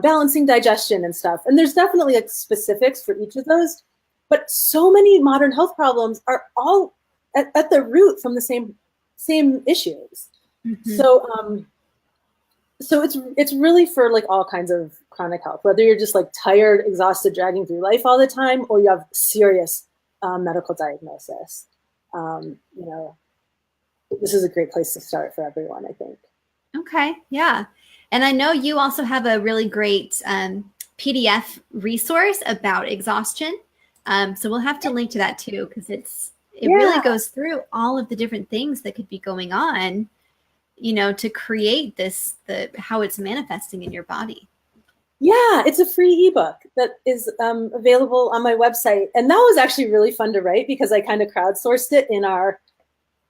balancing digestion and stuff. And there's definitely like specifics for each of those, but so many modern health problems are all at the root from the same issues. Mm-hmm. So it's really for like all kinds of chronic health, whether you're just like tired, exhausted, dragging through life all the time, or you have serious medical diagnosis. This is a great place to start for everyone, I think. Okay, yeah. And I know you also have a really great PDF resource about exhaustion. So we'll have to link to that too, because it really goes through all of the different things that could be going on, to create how it's manifesting in your body. Yeah, it's a free ebook that is available on my website. And that was actually really fun to write because I kind of crowdsourced it in our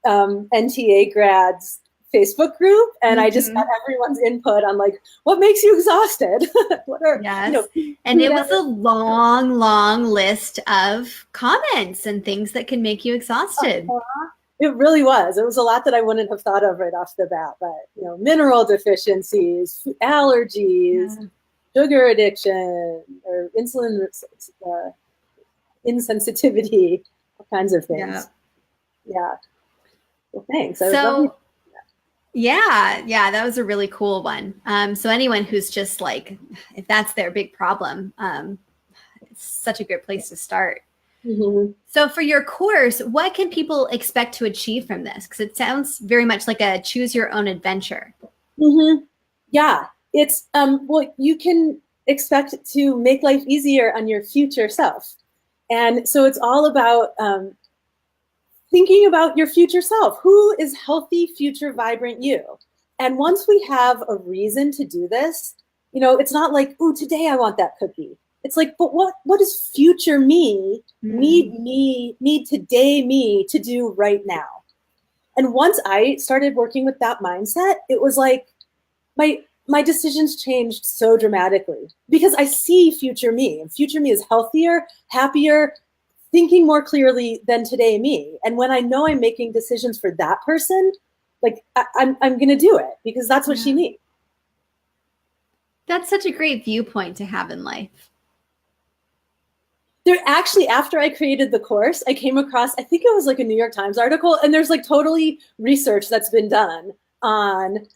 NTA grads Facebook group. And I just got everyone's input on like, what makes you exhausted? And it was a long list of comments and things that can make you exhausted. It really was. It was a lot that I wouldn't have thought of right off the bat, but mineral deficiencies, allergies, sugar addiction, or insulin insensitivity, all kinds of things. Yeah. Well, thanks. Yeah, that was a really cool one. So anyone who's just like, if that's their big problem, it's such a good place to start. Mm-hmm. So for your course, what can people expect to achieve from this? Because it sounds very much like a choose your own adventure. Mm-hmm. Yeah, it's you can expect to make life easier on your future self. And so it's all about thinking about your future self. Who is healthy, future, vibrant you? And once we have a reason to do this, it's not like, ooh, today I want that cookie. It's like, but what does future me need today me to do right now? And once I started working with that mindset, it was like my decisions changed so dramatically because I see future me, and future me is healthier, happier, thinking more clearly than today me. And when I know I'm making decisions for that person, like I'm going to do it because that's what she needs. That's such a great viewpoint to have in life. There actually, after I created the course, I came across, I think it was like a New York Times article, and there's like totally research that's been done on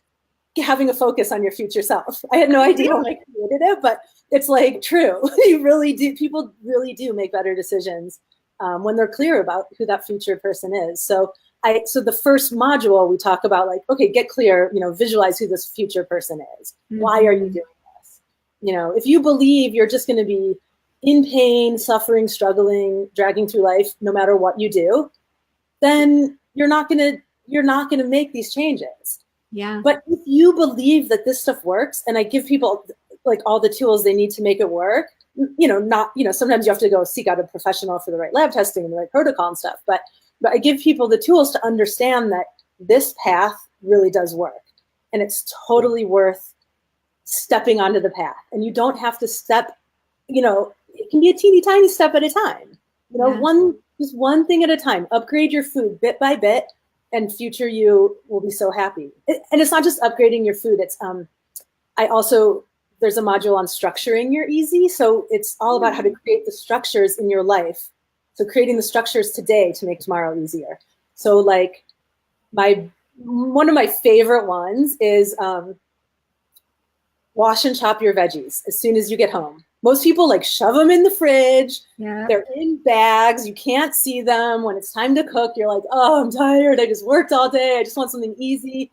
having a focus on your future self. I had no idea when I created it, but it's like true. People really do make better decisions when they're clear about who that future person is. So the first module, we talk about like, okay, get clear, visualize who this future person is. Mm-hmm. Why are you doing this? If you believe you're just going to be in pain, suffering, struggling, dragging through life, no matter what you do, then you're not going to make these changes. Yeah. But if you believe that this stuff works, and I give people like all the tools they need to make it work, sometimes you have to go seek out a professional for the right lab testing and the right protocol and stuff. But I give people the tools to understand that this path really does work, and it's totally worth stepping onto the path. And you don't have to step, it can be a teeny tiny step at a time, just one thing at a time. Upgrade your food bit by bit, and future you will be so happy. And it's not just upgrading your food. It's there's a module on structuring your easy. So it's all about how to create the structures in your life. So creating the structures today to make tomorrow easier. So like one of my favorite ones is wash and chop your veggies as soon as you get home. Most people like shove them in the fridge. Yeah. They're in bags. You can't see them. When it's time to cook, you're like, oh, I'm tired. I just worked all day. I just want something easy.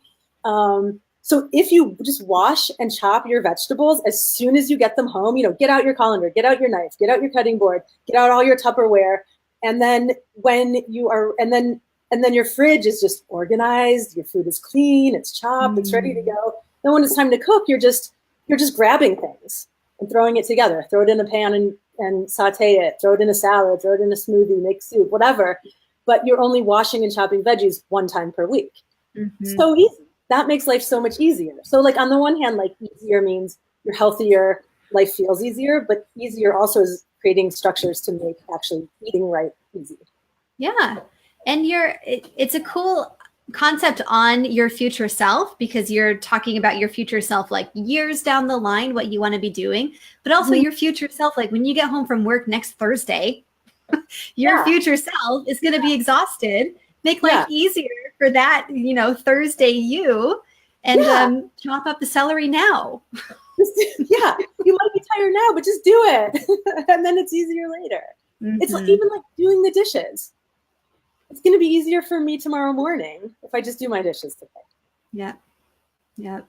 So if you just wash and chop your vegetables as soon as you get them home, get out your colander, get out your knife, get out your cutting board, get out all your Tupperware. And then and then your fridge is just organized. Your food is clean. It's chopped. It's ready to go. Then when it's time to cook, you're just grabbing things and throwing it together. Throw it in a pan and saute it. Throw it in a salad. Throw it in a smoothie. Make soup. Whatever. But you're only washing and chopping veggies one time per week. Mm-hmm. So easy. That makes life so much easier. So like on the one hand, like easier means you're healthier, life feels easier, but easier also is creating structures to make actually eating right easy. Yeah. And it's a cool concept on your future self, because you're talking about your future self like years down the line, what you want to be doing, but also your future self, like when you get home from work next Thursday, your future self is going to be exhausted. Make life easier for that, Thursday you, and chop up the celery now. You might be tired now, but just do it. And then it's easier later. It's like, even like doing the dishes. It's going to be easier for me tomorrow morning if I just do my dishes today. Yeah. Yeah.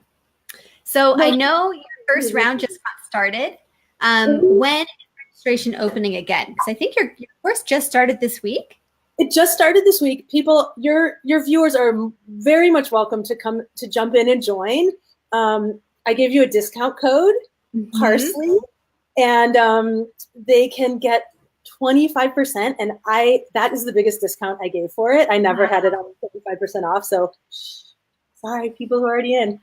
So I know your first round just got started. When is registration opening again? Because I think your course just started this week. It just started this week. People, your viewers are very much welcome to come to jump in and join. I gave you a discount code, Parsley, and they can get 25%. And that is the biggest discount I gave for it. I never had it on 35% off. So sorry, people who are already in.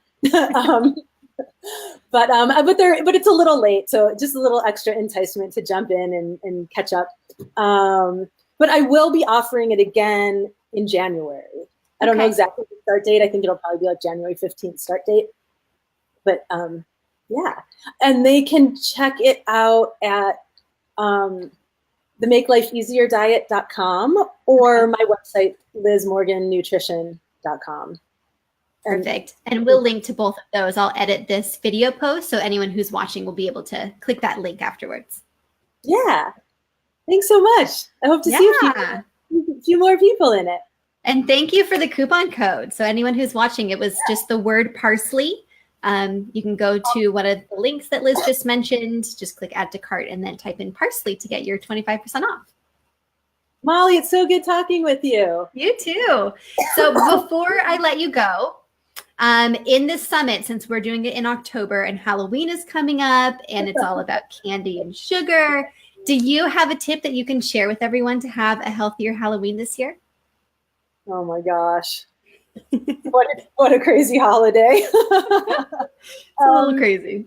But it's a little late. So just a little extra enticement to jump in and catch up. But I will be offering it again in January. I don't know exactly the start date. I think it'll probably be like January 15th start date. But yeah, and they can check it out at the makelifeeasierdiet.com or my website, lizmorgannutrition.com. Perfect. And we'll link to both of those. I'll edit this video post so anyone who's watching will be able to click that link afterwards. Yeah. Thanks so much. I hope to see a few more people in it. And thank you for the coupon code. So anyone who's watching, it was just the word parsley. You can go to one of the links that Liz just mentioned, just click add to cart and then type in parsley to get your 25% off. Molly, it's so good talking with you. You too. So before I let you go, in this summit, since we're doing it in October and Halloween is coming up and it's all about candy and sugar, do you have a tip that you can share with everyone to have a healthier Halloween this year? Oh my gosh. What a crazy holiday. It's a little crazy.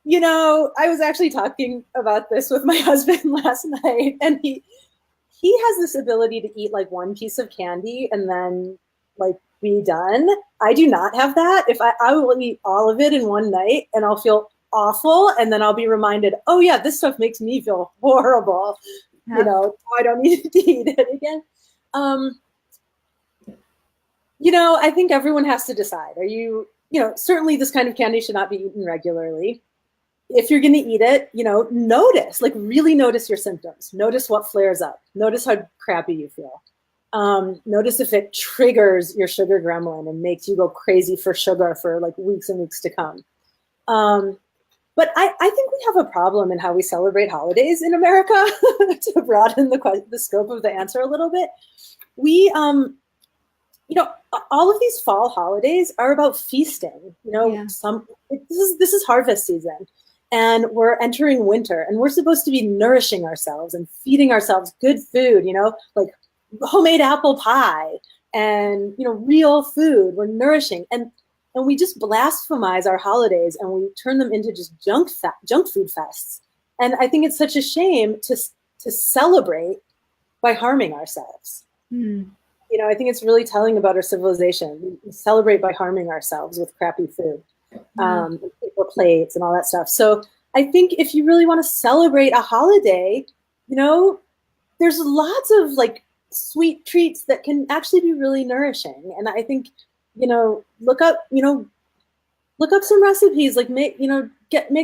I was actually talking about this with my husband last night, and he has this ability to eat like one piece of candy and then like be done. I do not have that. If I will eat all of it in one night and I'll feel awful, and then I'll be reminded, oh yeah, this stuff makes me feel horrible. Yep. I don't need to eat it again. I think everyone has to decide. Certainly this kind of candy should not be eaten regularly. If you're going to eat it, really notice your symptoms. Notice what flares up. Notice how crappy you feel. Notice if it triggers your sugar gremlin and makes you go crazy for sugar for like weeks and weeks to come. But I think we have a problem in how we celebrate holidays in America. To broaden the scope of the answer a little bit. We, all of these fall holidays are about feasting. This is harvest season, and we're entering winter, and we're supposed to be nourishing ourselves and feeding ourselves good food. Like homemade apple pie and real food. We're nourishing, and we just blasphemize our holidays and we turn them into just junk food fests. And I think it's such a shame to celebrate by harming ourselves. I think it's really telling about our civilization. We celebrate by harming ourselves with crappy food, paper plates and all that stuff. So I think if you really want to celebrate a holiday, there's lots of like sweet treats that can actually be really nourishing. And I think, look up some recipes, like make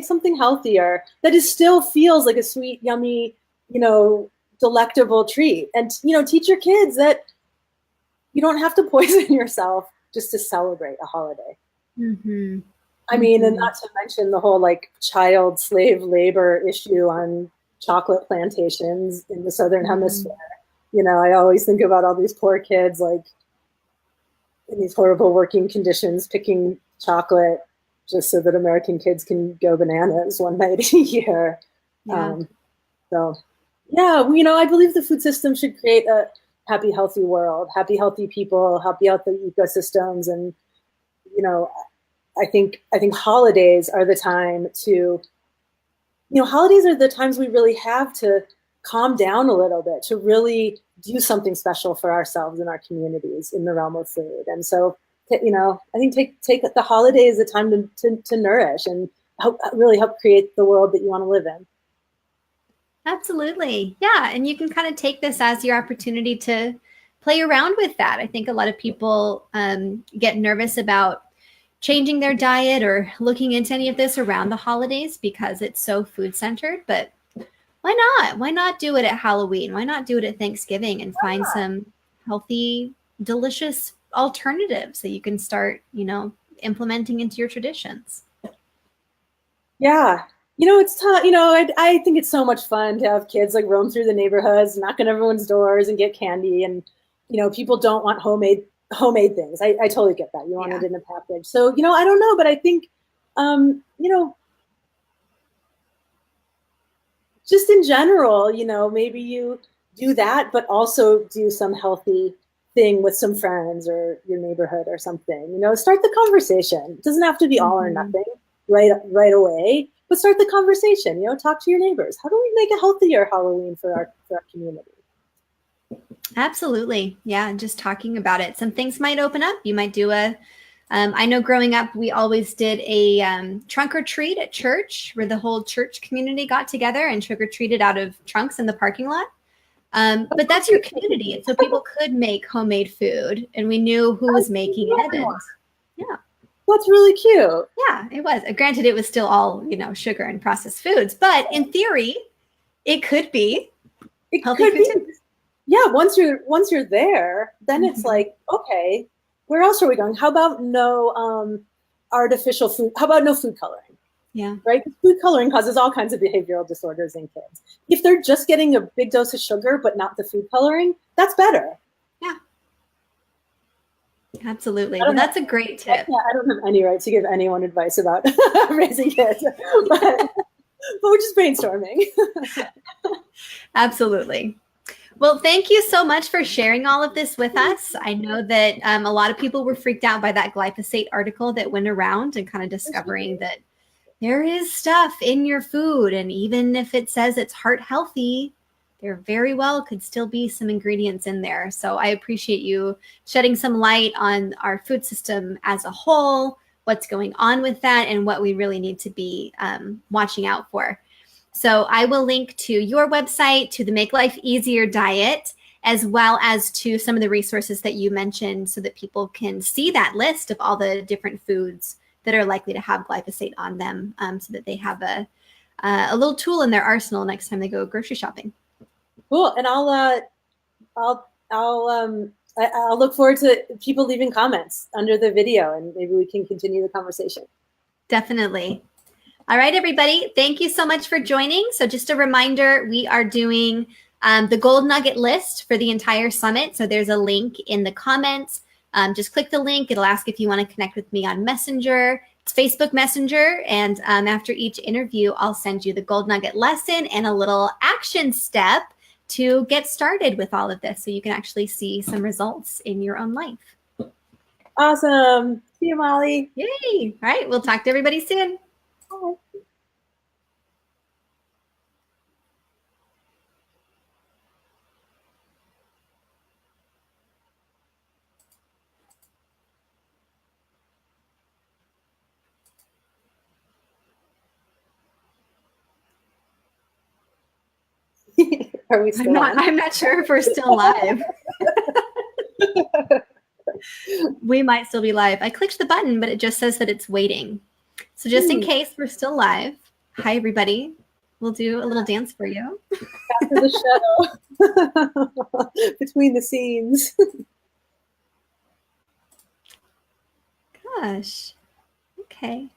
something healthier that still feels like a sweet, yummy, delectable treat. And, teach your kids that you don't have to poison yourself just to celebrate a holiday. Mm-hmm. I mean, and not to mention the whole like child slave labor issue on chocolate plantations in the Southern Hemisphere. I always think about all these poor kids like in these horrible working conditions picking chocolate just so that American kids can go bananas one night a year. Yeah. I believe the food system should create a happy, healthy world, happy, healthy people, happy, healthy ecosystems. And, I think holidays are the time to, holidays are the times we really have to calm down a little bit, to really do something special for ourselves and our communities in the realm of food. And so, I think take the holiday as a time to nourish and really help create the world that you want to live in. Absolutely. Yeah. And you can kind of take this as your opportunity to play around with that. I think a lot of people get nervous about changing their diet or looking into any of this around the holidays because it's so food centered. But why not? Why not do it at Halloween? Why not do it at Thanksgiving and find some healthy, delicious alternatives that you can start, implementing into your traditions? Yeah. It's tough. I think it's so much fun to have kids like roam through the neighborhoods, knock on everyone's doors and get candy. And, people don't want homemade things. I totally get that. You want it in a package. So, I don't know, but I think, just in general, maybe you do that, but also do some healthy thing with some friends or your neighborhood or something. Start the conversation. It doesn't have to be all or nothing right away, but start the conversation. Talk to your neighbors. How do we make a healthier Halloween for our community? Absolutely. Yeah. And just talking about it. Some things might open up. You might do I know growing up, we always did a trunk or treat at church where the whole church community got together and trick or treated out of trunks in the parking lot. But that's your community. And so people could make homemade food and we knew who was making it. And yeah. That's really cute. Yeah, it was. Granted, it was still all, sugar and processed foods, but in theory, it could be healthy food too. Yeah, once you're there, then it's like, okay, where else are we going? How about no artificial food? How about no food coloring? Yeah. Right? Food coloring causes all kinds of behavioral disorders in kids. If they're just getting a big dose of sugar, but not the food coloring, that's better. Yeah. Absolutely. Well, that's a great tip. I don't have any right to give anyone advice about raising kids, but we're just brainstorming. Absolutely. Well, thank you so much for sharing all of this with us. I know that a lot of people were freaked out by that glyphosate article that went around and kind of discovering that there is stuff in your food. And even if it says it's heart healthy, there very well could still be some ingredients in there. So I appreciate you shedding some light on our food system as a whole, what's going on with that, and what we really need to be watching out for. So I will link to your website, to the Make Life Easier diet, as well as to some of the resources that you mentioned so that people can see that list of all the different foods that are likely to have glyphosate on them, so that they have a little tool in their arsenal next time they go grocery shopping. Cool. And I'll look forward to people leaving comments under the video, and maybe we can continue the conversation. Definitely. All right, everybody. Thank you so much for joining. So just a reminder, we are doing the Gold Nugget list for the entire summit. So there's a link in the comments. Just click the link. It'll ask if you want to connect with me on Messenger. It's Facebook Messenger. And after each interview, I'll send you the Gold Nugget lesson and a little action step to get started with all of this so you can actually see some results in your own life. Awesome. See you, Molly. Yay. All right. We'll talk to everybody soon. Bye. Are we still I'm not sure if we're still live. We might still be live. I clicked the button, but it just says that it's waiting. So just in case we're still live, hi, everybody. We'll do a little dance for you. After the show. Between the scenes. Gosh. Okay.